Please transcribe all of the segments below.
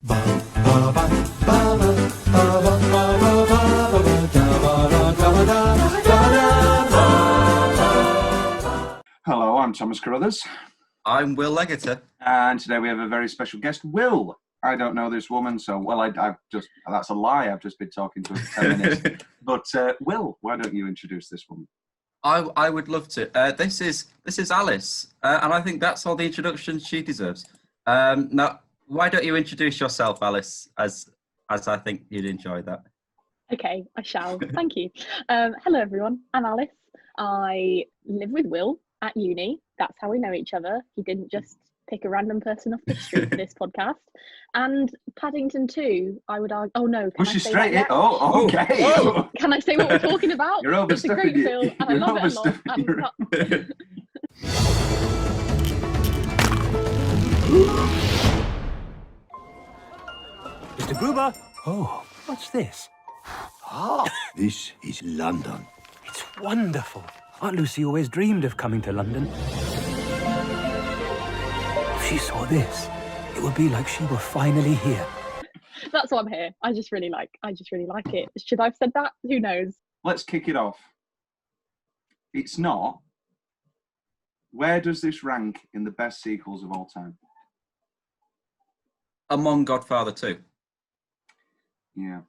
Hello, I'm Thomas Carruthers. I'm Will Leggetter. And today we have a very special guest, Will. I don't know this woman, so, well, I've just, that's a lie, I've just been talking to her for 10 minutes. But, Will, why don't you introduce this woman? I would love to. This is Alice, and I think that's all the introduction she deserves. Now, why don't you introduce yourself, Alice, as I think you'd enjoy that. Okay, I shall. Thank you. Hello, everyone. I'm Alice. I live with Will at uni. That's how we know each other. He didn't just pick a random person off the street for this podcast. And Paddington 2, I would argue. Oh no! Push you straight in. Oh, okay. Oh, can I say what we're talking about? You're overstuffing It's a great film, and I love it a lot. Mr. Gruber. Oh, what's this? Ah, this is London. It's wonderful. Aunt Lucy always dreamed of coming to London. If she saw this, it would be like she were finally here. That's why I'm here. I just really like it. Should I have said that? Who knows? Let's kick it off. It's not. Where does this rank in the best sequels of all time? Among Godfather 2. Yeah.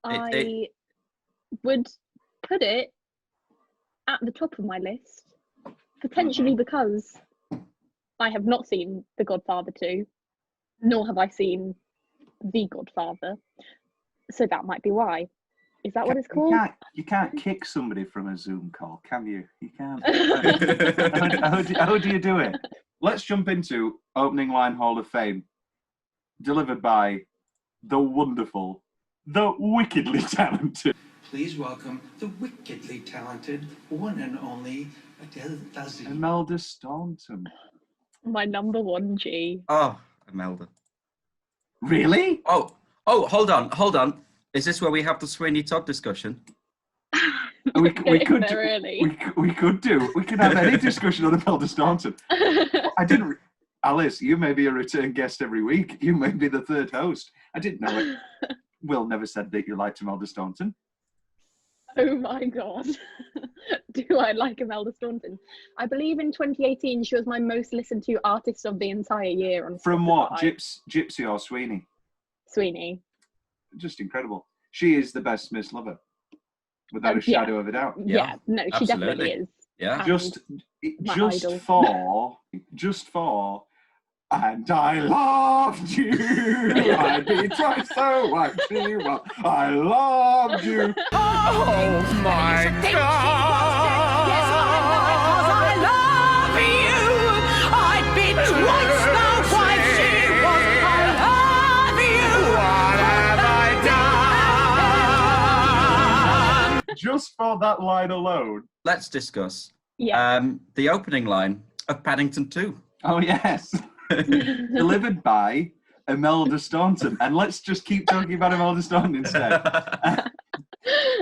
I would put it at the top of my list, potentially because I have not seen The Godfather 2, nor have I seen The Godfather, so that might be why. Is that what it's called? You can't kick somebody from a Zoom call, can you? You can't. How do you do it? Let's jump into opening line Hall of Fame, delivered by the wonderful, the wickedly talented. Please welcome the wickedly talented one and only Imelda Staunton. My number one G. Oh, Imelda. Really? Oh, hold on. Is this where we have the Sweeney Todd discussion? We could do. We could have any discussion on Imelda Staunton. I didn't. Alice, you may be a return guest every week. You may be the third host. I didn't know it. Will never said that you liked Imelda Staunton. Oh my God. Do I like Imelda Staunton? I believe in 2018 she was my most listened to artist of the entire year on Spotify. From what? Gypsy or Sweeney? Sweeney. Just incredible. She is the best Smiths lover, without a shadow of a doubt. Yeah, no, she absolutely. definitely is. Yeah. Just idol. for, and I loved you. I'd be twice so like she was. I loved you. Oh my God! Yes, I love you. I'd be twice the wife she was. I love you. What have I done? Just for that line alone. Let's discuss Yeah. the opening line of Paddington 2. Oh yes. Delivered by Imelda Staunton. And let's just keep talking about Imelda Staunton instead.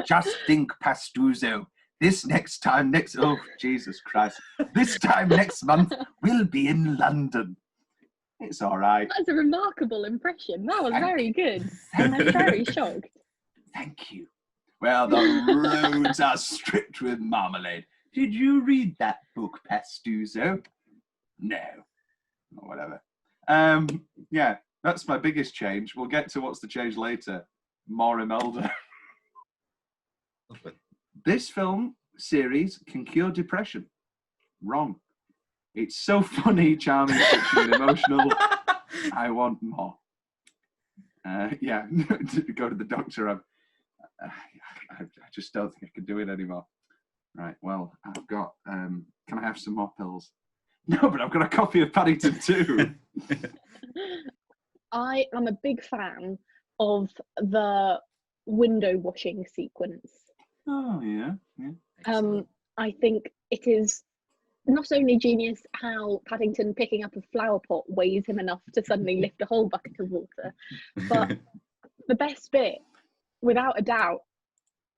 Just think, Pastuzo. This oh, Jesus Christ. This time next month, we'll be in London. It's all right. That's a remarkable impression. That was very good. And I'm very shocked. Thank you. Well, the roads are stripped with marmalade. Did you read that book, Pastuzo? No. Or whatever. Yeah, that's my biggest change. We'll get to what's the change later. More Imelda. This film series can cure depression. Wrong. It's so funny, charming, touching, and emotional. I want more. Yeah, to go to the doctor. I just don't think I can do it anymore. Right, well, I've got, can I have some more pills? No, but I've got a copy of Paddington 2. I am a big fan of the window washing sequence. Oh, yeah. I think it is not only genius how Paddington picking up a flower pot weighs him enough to suddenly lift a whole bucket of water, but the best bit, without a doubt,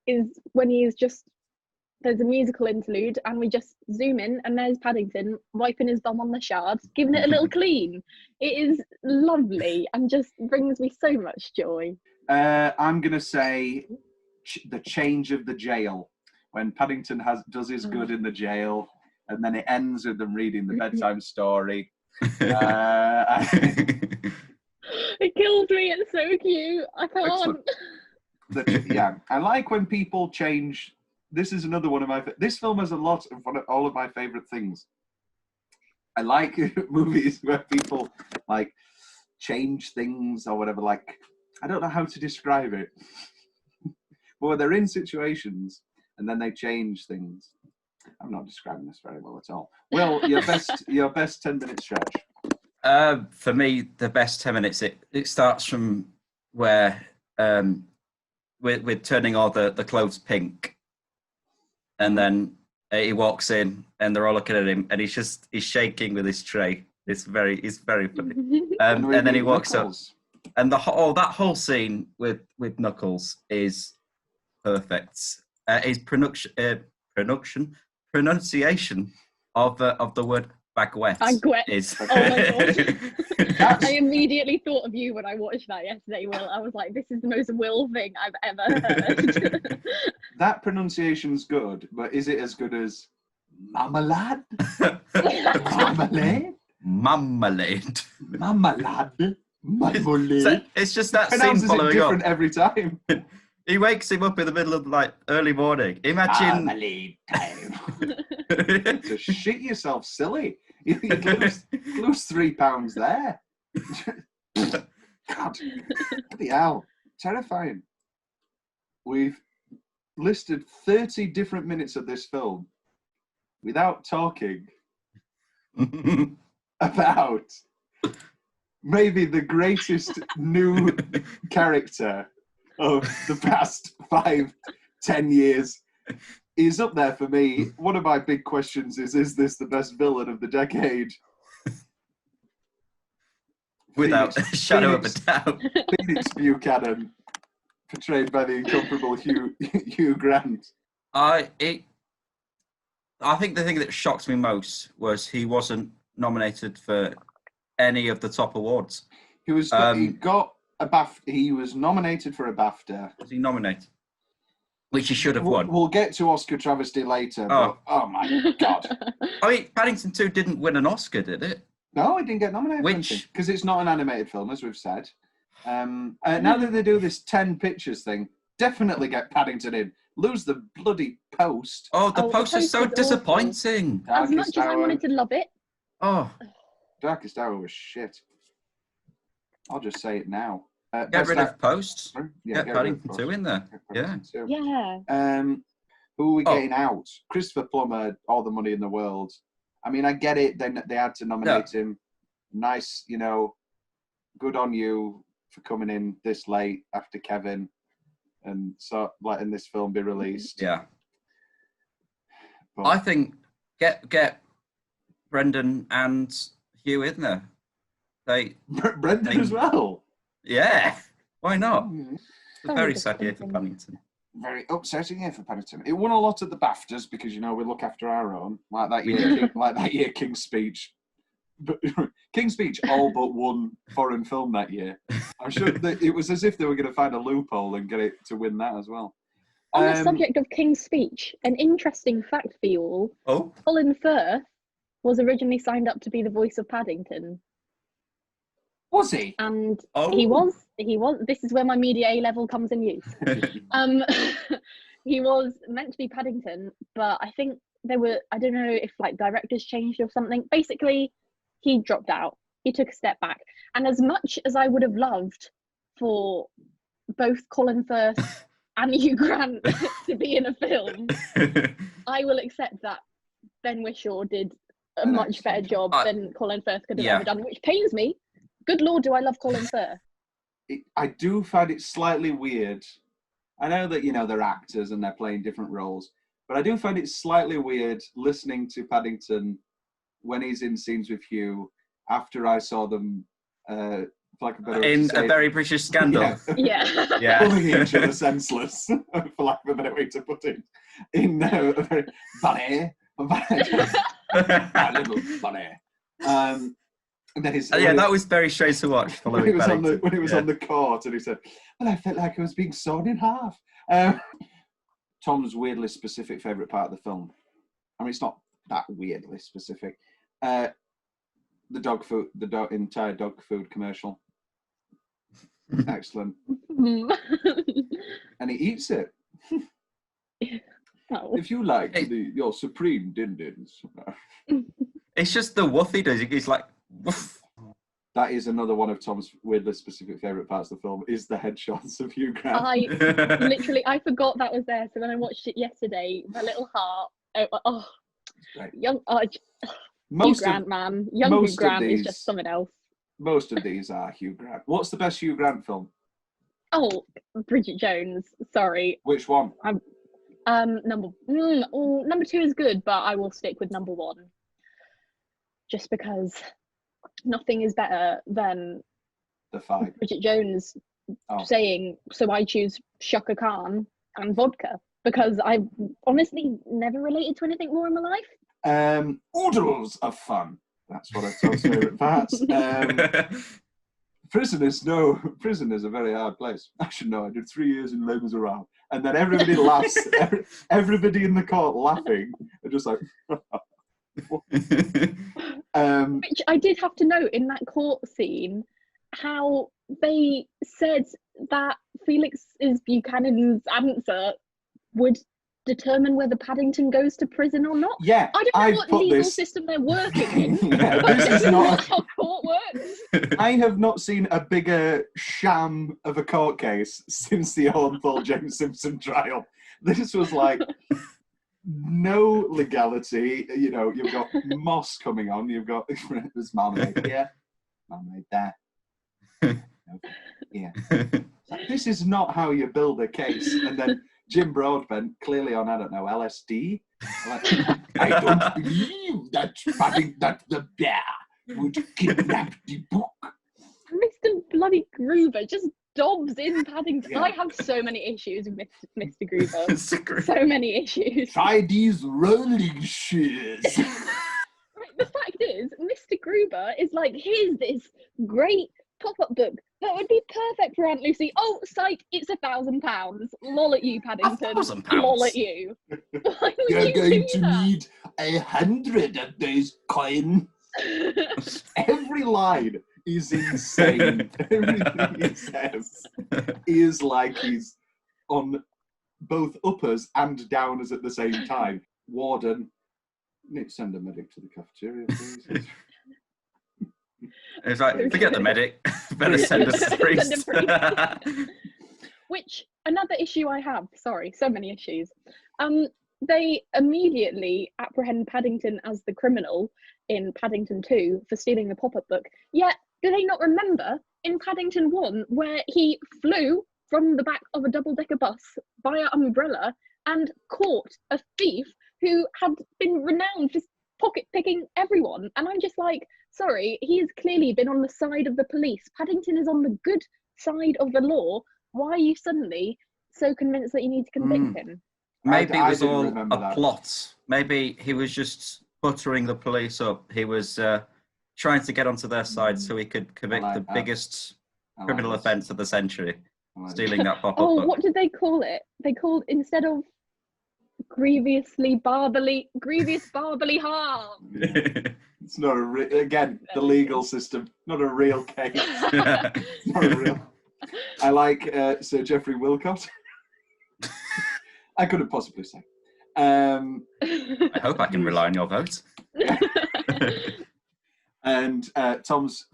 is when he is just there's a musical interlude, and we just zoom in, and there's Paddington wiping his bum on the shards, giving it a little clean. It is lovely and just brings me so much joy. I'm going to say the change of the jail. When Paddington does his good in the jail, and then it ends with them reading the bedtime story. It kills me. It's so cute. I can't. Yeah, I like when people change. This is another one of my. This film has a lot of all of my favorite things. I like movies where people like change things or whatever. Like, I don't know how to describe it, but they're in situations and then they change things. I'm not describing this very well at all. Will, your best 10-minute stretch. For me, the best 10 minutes. It starts from where we're turning all the clothes pink, and then he walks in, and they're all looking at him, and he's shaking with his tray. It's very funny. And then he walks Knuckles up, and that whole scene with Knuckles is perfect. His pronunciation of the word baguette is. Oh my god! I immediately thought of you when I watched that yesterday, Will. I was like, this is the most Will thing I've ever heard. That pronunciation's good, but is it as good as marmalade? Marmalade? Marmalade. Marmalade? Marmalade? So it's just that scene Pronounces following it different up. every time. He wakes him up in the middle of like early morning. Imagine. Marmalade time. To shit yourself, silly. You'd lose 3 pounds there. God, bloody hell, terrifying. We've listed 30 different minutes of this film without talking about maybe the greatest new character of the past 5-10 years. Is up there for me. One of my big questions is this the best villain of the decade? Without a shadow of a doubt. Phoenix Buchanan, portrayed by the incomparable Hugh Grant. I think the thing that shocked me most was he wasn't nominated for any of the top awards. He got a BAFTA. He was nominated for a BAFTA. Was he nominated? Which he should have won. We'll get to Oscar travesty later. Oh, but, oh my God. I mean, Paddington 2 didn't win an Oscar, did it? No, it didn't get nominated. Because it's not an animated film, as we've said. Now that they do this 10 pictures thing, definitely get Paddington in. Lose the bloody post. Oh, the post is so disappointing. As much as I wanted to love it. Oh. Darkest Hour was shit. I'll just say it now. Get rid of post. Yeah, get Paddington 2 in there. Yeah. Yeah. Who are we getting out? Christopher Plummer, all the money in the world. I mean, I get it. They had to nominate him. Nice, good on you for coming in this late after Kevin and so letting this film be released. Yeah. But I think get Brendan and Hugh in there. Brendan as well? Yeah. Why not? It's a very sad year for Paddington. Very upsetting year for Paddington. It won a lot at the BAFTAs because we look after our own. Like that year, King's Speech. But King's Speech all but won foreign film that year. I'm sure that it was as if they were going to find a loophole and get it to win that as well. On the subject of King's Speech, an interesting fact for you all. Oh. Colin Firth was originally signed up to be the voice of Paddington. Was he? And he was. This is where my media A level comes in use. He was meant to be Paddington, but I think I don't know if directors changed or something. Basically, he dropped out. He took a step back. And as much as I would have loved for both Colin Firth and Hugh Grant to be in a film, I will accept that Ben Whishaw did a much better job than Colin Firth could have ever done, which pains me. Good Lord, do I love Colin Firth. I do find it slightly weird. I know that, they're actors and they're playing different roles, but I do find it slightly weird listening to Paddington when he's in scenes with Hugh after I saw them for lack of a better way to In say A it. Very British Scandal. Yeah. Yeah. Yeah. Pulling each other senseless, for lack of a better way to put it. In a very bunny, a little bunny. And then That was very strange to watch. when he Following was Paddington. on the court, and he said, "Well, I felt like I was being sawn in half." Tom's weirdly specific favourite part of the film. I mean, it's not that weirdly specific. The dog food, entire dog food commercial. Excellent. And he eats it. Oh. If you like your supreme din-dins. It's just the woof he does. He's like, woof. That is another one of Tom's weirdly specific favourite parts of the film, is the headshots of Hugh Grant. I forgot that was there. So when I watched it yesterday, my little heart, Right. Hugh Most Grant, of, man. Young most Hugh of Grant is these- just something else. Most of these are Hugh Grant. What's the best Hugh Grant film? Oh, Bridget Jones. Sorry. Which one? Number 2 is good, but I will stick with number 1. Just because nothing is better than The Fight. Bridget Jones Oh. saying, "So I choose Shaka Khan and vodka," because I've honestly never related to anything more in my life. Oodles of fun. That's one of Tom's favourite parts. Prison is a very hard place. I should know. I did 3 years in Les Miserables. And then everybody laughs. Everybody in the court laughing. And just like... Which I did have to note in that court scene, how they said that Felix's Buchanan's answer would determine whether Paddington goes to prison or not. Yeah, I don't know what legal system they're working in. Yeah, but this is not... how court works. I have not seen a bigger sham of a court case since the Orenthal James Simpson trial. This was like no legality. You know, you've got moss coming on. You've got there's marmalade here, marmalade there. Yeah, this is not how you build a case. And then Jim Broadbent, clearly on, I don't know, LSD. Like, I don't believe that the bear would kidnap the book. Mr. Bloody Groover just dobs in Paddington. Yeah. I have so many issues with Mr. Groover. It's great. So many issues. Try these rolling shoes. Right, the fact is, Mr. Gruber is like, here's this great pop-up book that would be perfect for Aunt Lucy. Oh, psych, it's £1,000. Lol at you, Paddington. £1,000? Lol at you. Why would You're you going do to that? need 100 of those coins. Every line is insane. Everything he says is like he's on both uppers and downers at the same time. Warden, Nick, send a medic to the cafeteria, please. It's like, forget the medic. Better send us the Send a priest. Which, another issue I have, sorry, so many issues. They immediately apprehend Paddington as the criminal in Paddington 2 for stealing the pop-up book. Yet, do they not remember in Paddington 1 where he flew from the back of a double-decker bus via umbrella and caught a thief who had been renowned for pocket-picking everyone? And I'm just like, sorry, he has clearly been on the side of the police. Paddington is on the good side of the law. Why are you suddenly so convinced that you need to convict him? Maybe I it was didn't all remember a that. plot. Maybe he was just buttering the police up. He was trying to get onto their side so he could commit like the that. biggest I like criminal this. offence of the century, I like stealing that pop-up Oh, book. what did they call it? They called, instead of grievous barbally harm. It's not again, the legal system, not a real case. It's not a real. I like Sir Geoffrey Wilcott. I couldn't possibly say. I hope I can rely on your vote. And Tom's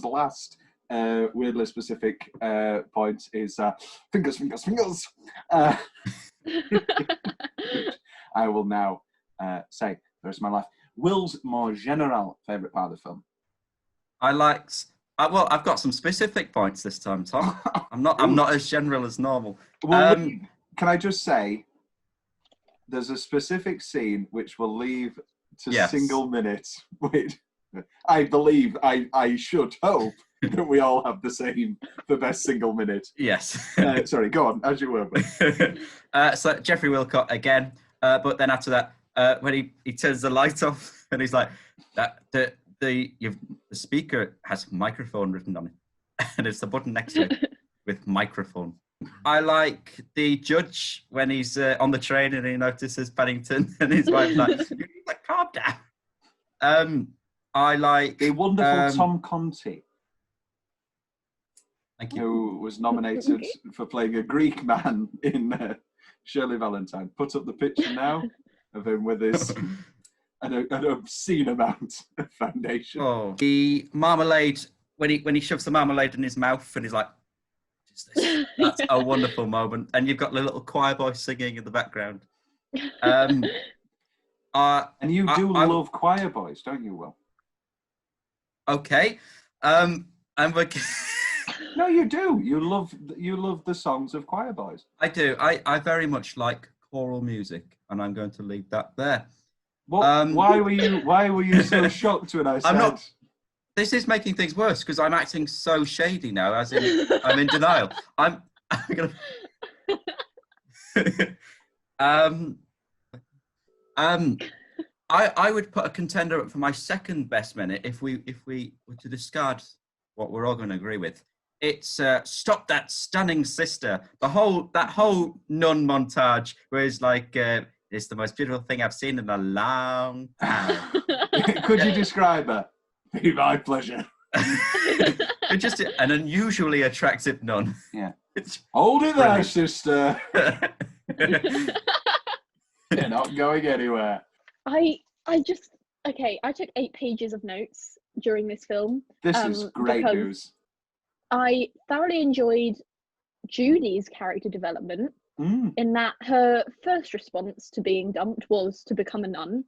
last weirdly specific point is fingers. I will now say the rest of my life. Will's more general favourite part of the film. I liked. Well, I've got some specific points this time, Tom. I'm not as general as normal. Well, can I just say, there's a specific scene which will leave to Yes. single minutes. Wait, I believe, I should hope Don't we all have the same for best single minute? Yes. Sorry, go on, as you were. So Jeffrey Wilcott again, but then after that, when he turns the light off and he's like, the speaker has microphone written on it, and it's the button next to it with microphone. I like the judge when he's on the train and he notices Paddington and his wife's like, "You need to calm down." I like the wonderful Tom Conti. Thank you. Who was nominated for playing a Greek man in Shirley Valentine. Put up the picture now of him with his an obscene amount of foundation. Oh, the marmalade when he shoves the marmalade in his mouth and he's like, "What is this?" That's a wonderful moment. And you've got the little choir boy singing in the background. And you do love choir boys, don't you, Will? Okay. And we're. No, you do. You love the songs of choir boys. I do. I very much like choral music, and I'm going to leave that there. What? Why were you so shocked when I said? I'm not. This is making things worse because I'm acting so shady now. As in, I'm in denial. I'm gonna. I would put a contender up for my second best minute if we were to discard what we're all going to agree with. It's Stop That Stunning Sister. That whole nun montage where it's like, it's the most beautiful thing I've seen in a long time. Could you describe her? Be my pleasure. It's just an unusually attractive nun. Yeah. It's Hold it there, brilliant. sister. You're not going anywhere. I took 8 pages of notes during this film. This is great news. I thoroughly enjoyed Judy's character development in that her first response to being dumped was to become a nun,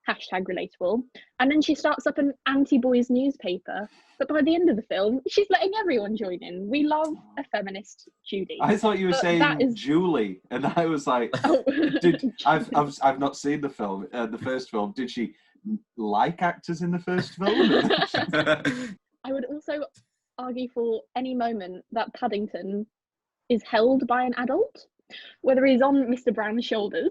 #relatable, and then she starts up an anti-boys newspaper, but by the end of the film she's letting everyone join in. We love a feminist Judy. I thought you were saying Julie, and I was like, I've not seen the film, the first film. Did she like actors in the first film? I would also argue for any moment that Paddington is held by an adult, whether he's on Mr. Brown's shoulders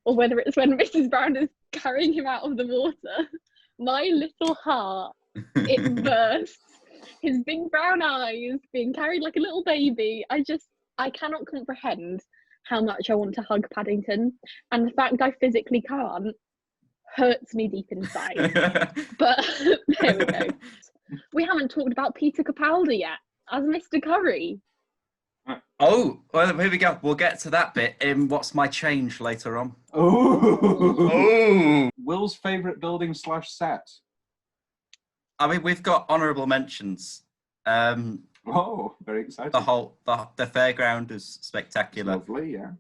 or whether it's when Mrs. Brown is carrying him out of the water. My little heart, it bursts. His big brown eyes being carried like a little baby. I cannot comprehend how much I want to hug Paddington, and the fact I physically can't hurts me deep inside. But there we go. We haven't talked about Peter Capaldi yet as Mr. Curry. Oh, well, here we go. We'll get to that bit in What's My Change later on. Oh. Will's favourite building / set. I mean, we've got honourable mentions. Oh, very exciting. The fairground is spectacular. Lovely, yeah.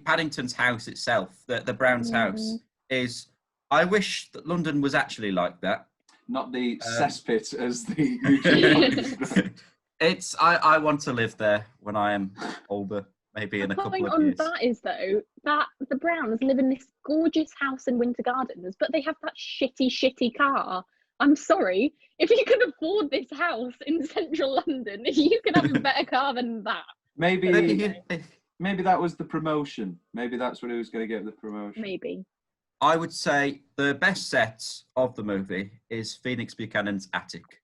Paddington's house itself, the Brown's house, is. I wish that London was actually like that. Not the cesspit as the. It's. I want to live there when I am older, maybe in a couple of years. The point on that is though that the Browns live in this gorgeous house in Winter Gardens, but they have that shitty car. I'm sorry, if you can afford this house in central London, you can have a better car than that. Maybe that was the promotion. Maybe that's what he was going to get the promotion. Maybe. I would say the best set of the movie is Phoenix Buchanan's attic.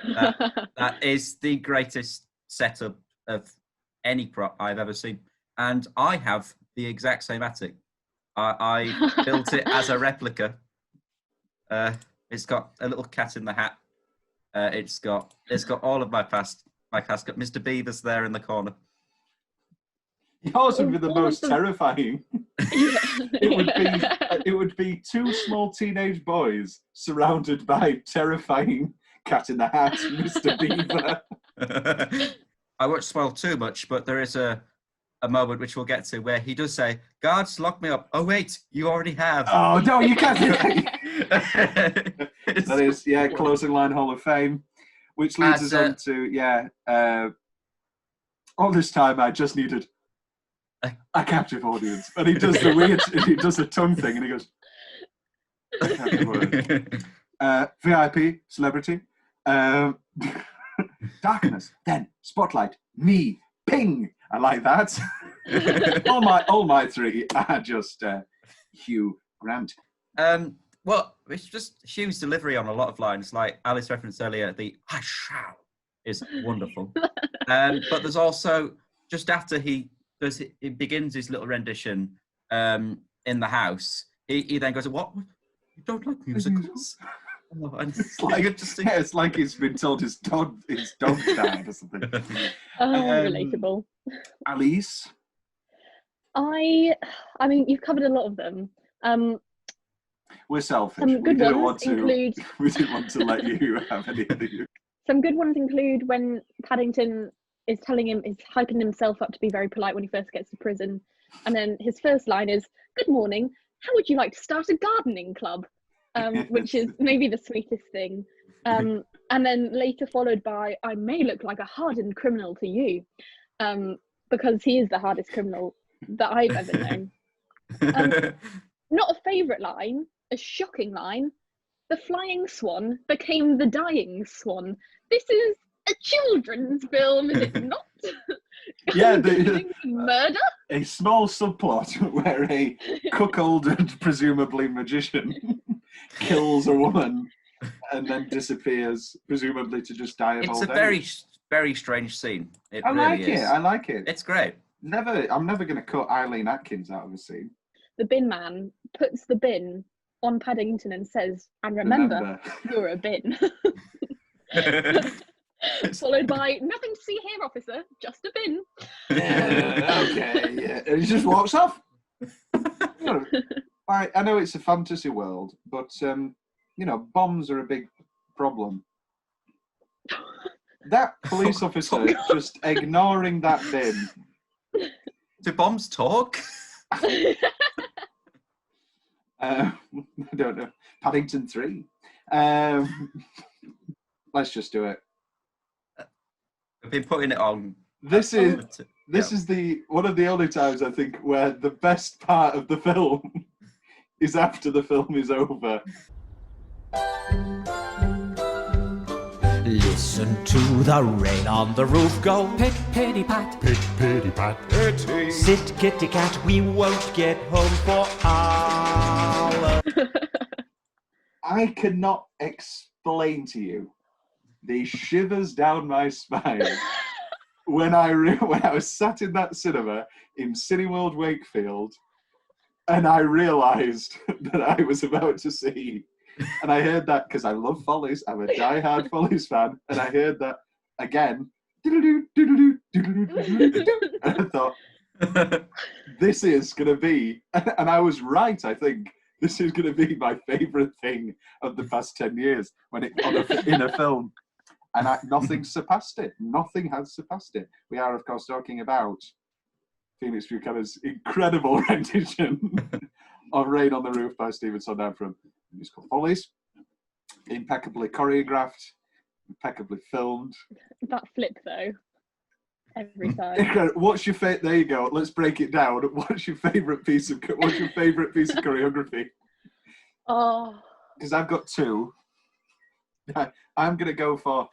That is the greatest setup of any prop I've ever seen. And I have the exact same attic. I built it as a replica. It's got a little cat in the hat. It's got all of my past. It's got Mr. Beaver's there in the corner. Yours would be the most terrifying. It would be 2 small teenage boys surrounded by terrifying Cat in the Hat, Mr. Beaver. I won't spoil too much, but there is a moment which we'll get to where he does say, "Guards, lock me up." Oh wait, you already have. Oh no, you can't do that. That is, Closing Line Hall of Fame, which leads us on to all this time I just needed a captive audience, and he does the weird, he does the tongue thing, and he goes. VIP, celebrity. Darkness, then spotlight, me, ping. I like that. all my three are just Hugh Grant. Well, it's just Hugh's delivery on a lot of lines, like Alice referenced earlier. The "I shall" is wonderful. But there's also just after he begins his little rendition in the house. He then goes, "What? You don't like musicals?" Oh, and it's like he's been told his dog died or something. Relatable. Alice? I mean, you've covered a lot of them. We're selfish. Some good ones include... We didn't want to let you have any of you. Some good ones include when Paddington is hyping himself up to be very polite when he first gets to prison. And then his first line is, "Good morning, how would you like to start a gardening club?" Which is maybe the sweetest thing. And then later followed by, "I may look like a hardened criminal to you," because he is the hardest criminal that I've ever known. Not a favourite line, a shocking line. "The flying swan became the dying swan." This is a children's film, is it not? Yeah, murder? A small subplot where a cuckolded, presumably magician, kills a woman and then disappears, presumably to just die of old age. It's a very, very strange scene. I like it. It's great. I'm never going to cut Eileen Atkins out of a scene. The bin man puts the bin on Paddington and says, "And remember. You're a bin." Followed by, "Nothing to see here, officer, just a bin." Okay, yeah. And he just walks off. I know it's a fantasy world, but, bombs are a big problem. That police officer just ignoring that bin. Do bombs talk? I don't know. Paddington 3. Let's just do it. I've been putting it on. This is one of the only times I think where the best part of the film is after the film is over. Listen to the rain on the roof go. Pit, pitty, pat. Pit, pitty, pat. Pitty. Sit, kitty, cat. We won't get home for hours. I cannot explain to you the shivers down my spine when I was sat in that cinema in Cineworld Wakefield, and I realised that I was about to see. And I heard that because I love Follies. I'm a die-hard Follies fan. And I heard that again. And I thought, this is going to be, and I was right, I think, this is going to be my favourite thing of the past 10 years in a film. And nothing surpassed it. Nothing has surpassed it. We are, of course, talking about Phoenix Buchanan's incredible rendition of Rain on the Roof by Stephen Sondheim from musical Follies. Impeccably choreographed, impeccably filmed. That flip though, every time. What's your favorite? There you go. Let's break it down. What's your favorite piece of choreography? Oh, because I've got two. I'm gonna go for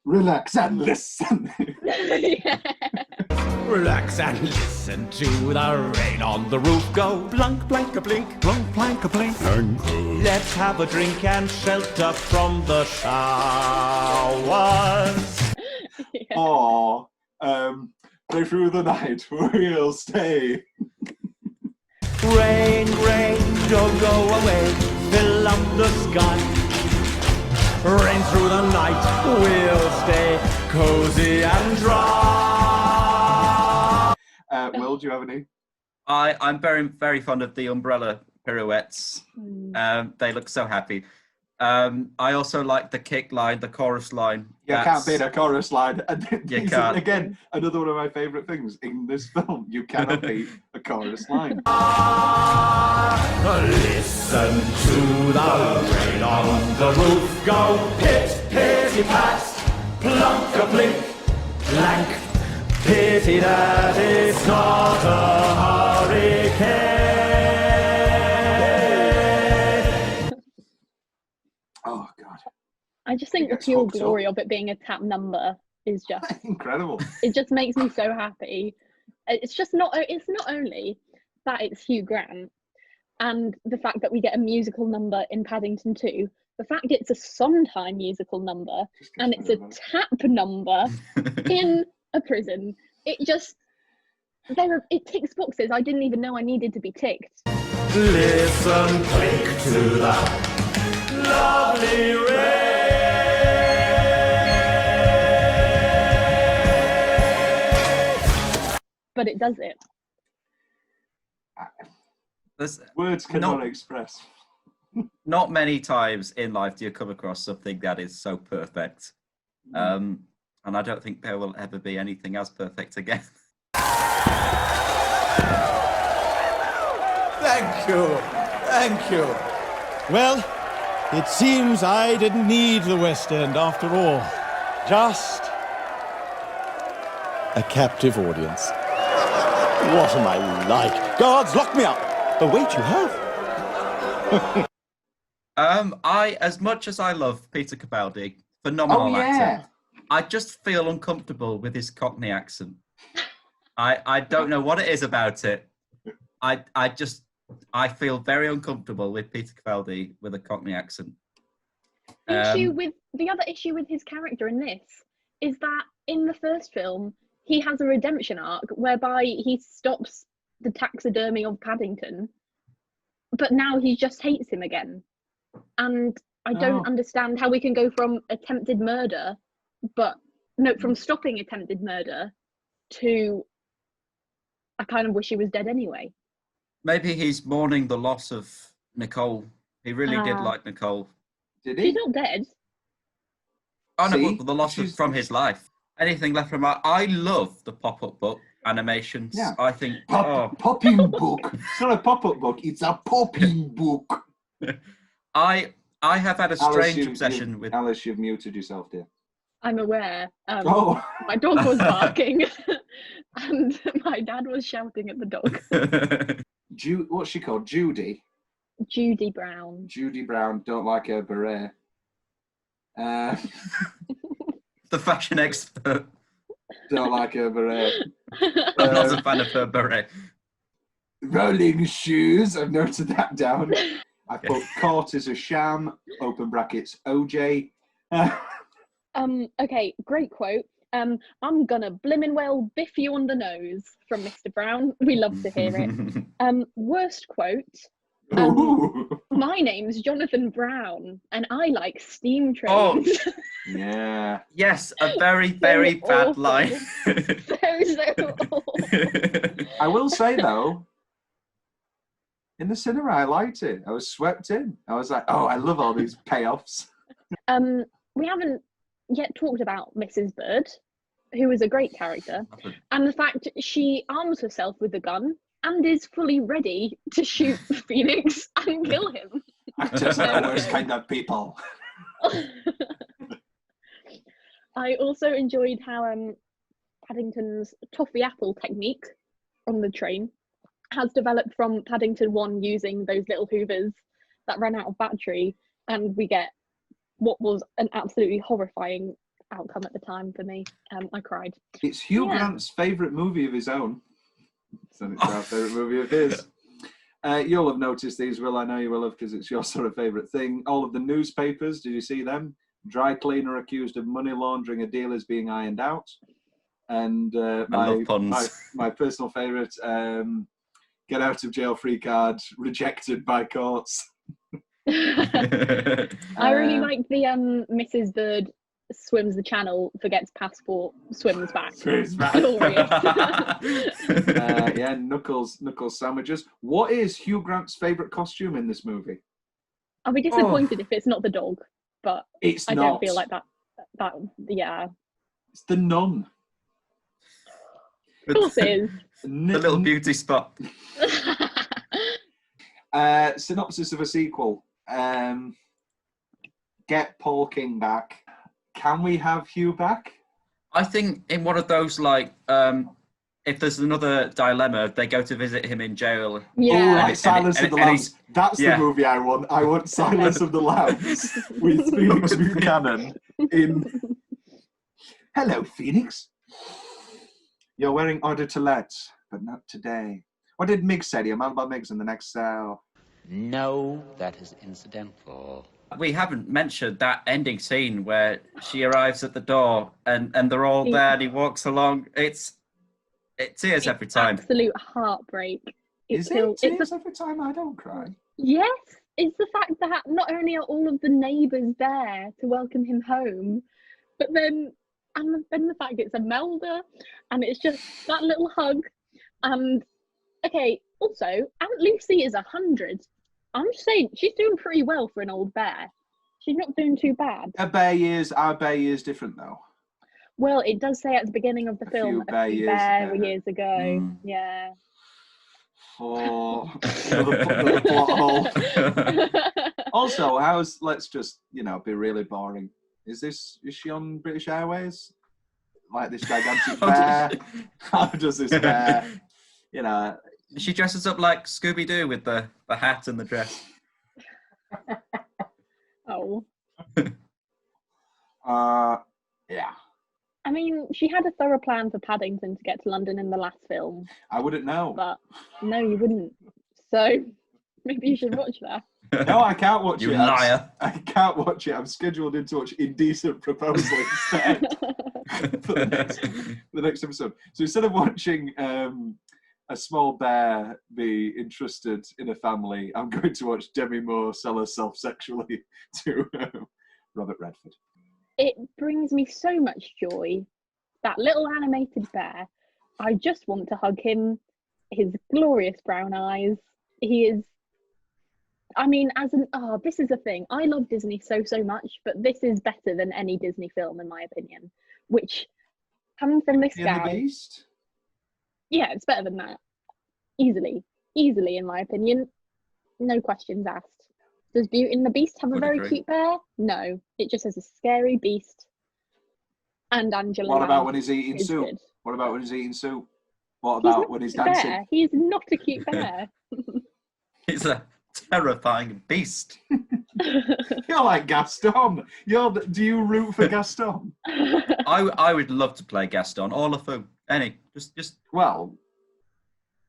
relax and listen. Yeah. Relax and listen to the rain on the roof go. Blunk, blank, a blink, blunk, blank, a blink. Let's have a drink and shelter from the showers. Yeah. Or play through the night, we'll stay. Rain, rain, don't go away. Fill up the sky. Rain through the night, we'll stay cozy and dry. Will, do you have any? I'm very, very fond of the umbrella pirouettes. They look so happy. I also like the kick line, the chorus line. You can't beat a chorus line. You can't. Again, another one of my favourite things in this film. You cannot beat a chorus line. Listen to the rain on the roof go. Pit, pitty, pat. Plunk, a blink, blank. Pity that it's not a hurricane. Oh, I just think the gets pure hooked up. glory of it being a tap number is just Incredible. it just makes me so happy. It's not only that it's Hugh Grant and the fact that we get a musical number in Paddington 2, the fact it's a Sondheim musical number and it's a tap number in a prison. It ticks boxes I didn't even know I needed to be ticked. Listen quick to the lovely rain. But it does it. Words cannot express. Not many times in life do you come across something that is so perfect. And I don't think there will ever be anything as perfect again. Thank you. Thank you. Well, it seems I didn't need the West End after all. Just a captive audience. What am I like? Guards, lock me up. Oh, wait, you have? As much as I love Peter Capaldi, phenomenal actor, I just feel uncomfortable with his Cockney accent. I don't know what it is about it. I feel very uncomfortable with Peter Capaldi with a Cockney accent. The other issue with his character in this is that in the first film, he has a redemption arc whereby he stops the taxidermy of Paddington, but now he just hates him again. And I don't understand how we can go from attempted murder, from stopping attempted murder to I kind of wish he was dead anyway. Maybe he's mourning the loss of Nicole. He really did like Nicole. Did he? She's not dead. Oh no, but the loss from his life. Anything left from I love the pop-up book animations. Yeah. I think Popping book. It's not a pop-up book, it's a popping book. I have had a strange obsession with Alice, you've muted yourself, dear. I'm aware. My dog was barking and my dad was shouting at the dog. What's she called? Judy? Judy Brown. Judy Brown, don't like her beret. The fashion expert. Don't like her beret. I'm not a fan of her beret. Rolling shoes, I've noted that down. I put Court is a sham, open brackets, OJ. Okay, great quote. I'm gonna blimmin' well biff you on the nose from Mr. Brown. We love to hear it. Worst quote. My name's Jonathan Brown and I like steam trains. Oh, yeah. Yes, a very, very bad line. so awful. I will say though, in the cinema I liked it. I was swept in. I was like, oh, I love all these payoffs. We haven't yet talked about Mrs. Bird, who is a great character, and the fact she arms herself with a gun and is fully ready to shoot Phoenix and kill him. Actors are the worst kind of people. I also enjoyed how Paddington's toffee apple technique on the train has developed from Paddington 1 using those little hoovers that ran out of battery, and we get what was an absolutely horrifying outcome at the time for me. I cried. It's Hugh Grant's favourite movie of his own. So it's our favourite movie of his. You'll have noticed these, Will. I know you will have, because it's your sort of favourite thing. All of the newspapers, did you see them? Dry cleaner accused of money laundering, a deal is being ironed out. And my personal favourite, get out of jail free card, rejected by courts. I really like the Mrs. Bird swims the channel, forgets passport, swims back. Glorious. Yeah, Knuckles sandwiches. What is Hugh Grant's favourite costume in this movie? I'll be disappointed if it's not the dog, but I don't feel like that. It's the nun. Of course it is. The little beauty spot. Synopsis of a sequel. Get Paul King back. Can we have Hugh back? I think in one of those if there's another dilemma, they go to visit him in jail. Yeah. Like Silence of the Lambs. That's yeah. the movie I want. I want Silence of the Lambs with Phoenix Buchanan in. Hello, Phoenix. You're wearing order to let, but not today. What did Miggs say to you? Man about Miggs in the next cell. No, that is incidental. We haven't mentioned that ending scene where she arrives at the door and they're all there and he walks along. It tears every time. Absolute heartbreak. Is it tears every time? I don't cry. Yes, it's the fact that not only are all of the neighbours there to welcome him home, but then the fact it's Imelda, and it's just that little hug. And okay, also Aunt Lucy is 100. I'm just saying she's doing pretty well for an old bear. She's not doing too bad. Our bear year's different though. Well, it does say at the beginning of the film a few bear years ago. Yeah. Oh, another plot hole. Also, let's just, be really boring. Is she on British Airways? Like this gigantic bear? How does this bear, She dresses up like Scooby-Doo with the hat and the dress. Oh. Yeah. I mean, she had a thorough plan for Paddington to get to London in the last film. I wouldn't know. But no, you wouldn't. So maybe you should watch that. No, I can't watch You it. liar. I can't watch it. I'm scheduled in to watch Indecent Proposal instead for the next episode. So instead of watching a small bear be interested in a family, I'm going to watch Demi Moore sell herself sexually to Robert Redford. It brings me so much joy. That little animated bear. I just want to hug him. His glorious brown eyes. He is. I mean, this is the thing. I love Disney so much, but this is better than any Disney film, in my opinion. Which, coming from this guy. The Beast? Yeah, it's better than that. Easily, in my opinion. No questions asked. Does Beauty and the Beast have a very cute bear? No, it just has a scary beast. And Angela. What about when he's eating soup? Good. What about when he's eating soup? What about when he's dancing? Bear. He is not a cute bear. He's a terrifying beast. You're like Gaston. Do you root for Gaston? I would love to play Gaston. All of them. Any. Just. Well,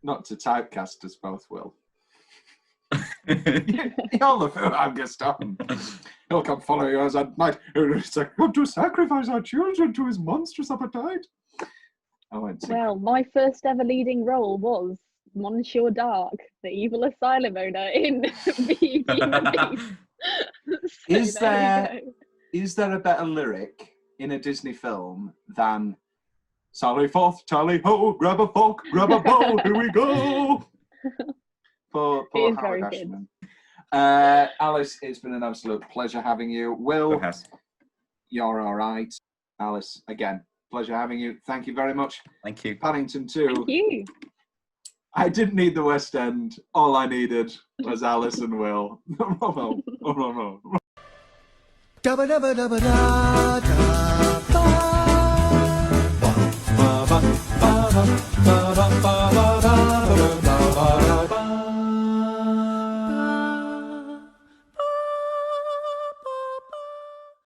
not to typecast us both, Will. You're the fool, I'm Gaston. He'll come follow you as at night. It's like, come to sacrifice our children to his monstrous appetite. Well, my first ever leading role was Monsieur Dark, the evil asylum owner in Beauty and the Beast. Is there a better lyric in a Disney film than "Sally forth, tally ho, grab a fork, grab a bowl, here we go"? Poor Howard Ashman. Alice, it's been an absolute pleasure having you. Will, you're all right. Alice, again, pleasure having you. Thank you very much. Thank you. Paddington too. Thank you. I didn't need the West End. All I needed was Alice and Will. Ba ba ba ba ba ba ba ba.